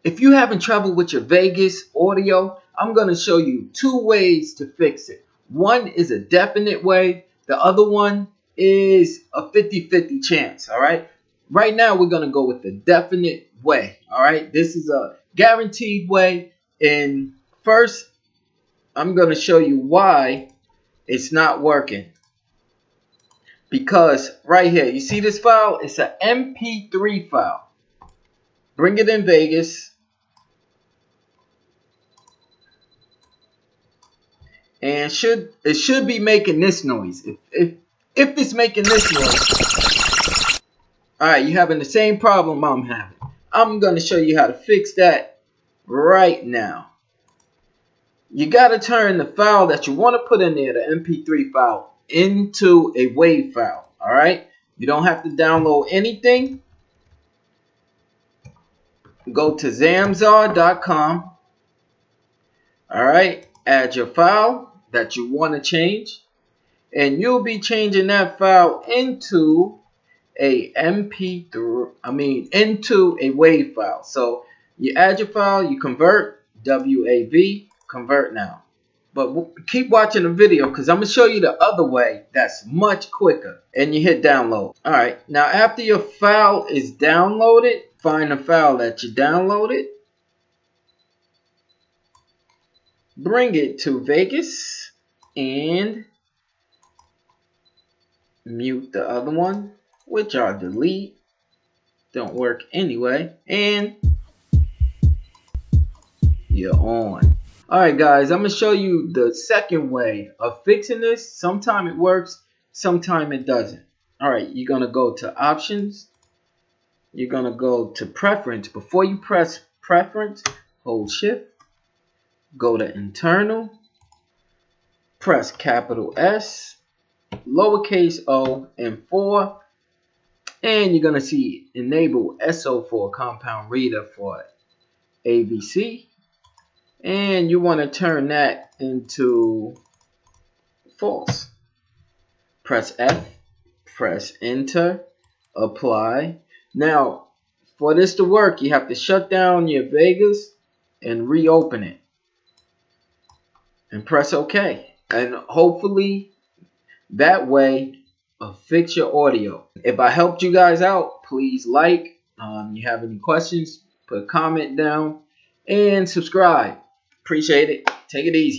If you having trouble with your Vegas audio, I'm going to show you two ways to fix it. One is a definite way. The other one is a 50-50 chance. All right. Right now, we're going to go with the definite way. All right. This is a guaranteed way. And first, I'm going to show you why it's not working. Because right here, you see this file? It's an MP3 file. Bring it in Vegas. And it should be making this noise. If it's making this noise, alright, you're having the same problem I'm having. I'm going to show you how to fix that right now. You got to turn the file that you want to put in there, the MP3 file, into a WAV file. Alright? You don't have to download anything. Go to zamzar.com. Alright? Add your file that you want to change, and you'll be changing that file into a into a WAV file. So you add your file, you convert, WAV, convert now. But keep watching the video because I'm going to show you the other way that's much quicker. And you hit download. Alright, now after your file is downloaded, find the file that you downloaded. Bring it to Vegas and mute the other one, which I'll delete. Don't work anyway. And you're on. Alright guys, I'm going to show you the second way of fixing this. Sometimes it works, sometimes it doesn't. Alright, you're going to go to options. You're going to go to preference. Before you press preference, hold shift. Go to internal, press capital S, lowercase o, and 4, and you're going to see enable SO4 compound reader for ABC, and you want to turn that into false. Press F, press enter, apply. Now, for this to work, you have to shut down your Vegas and reopen it. And press OK. And hopefully that way fix your audio. If I helped you guys out, please like. You have any questions, put a comment down and subscribe. Appreciate it. Take it easy.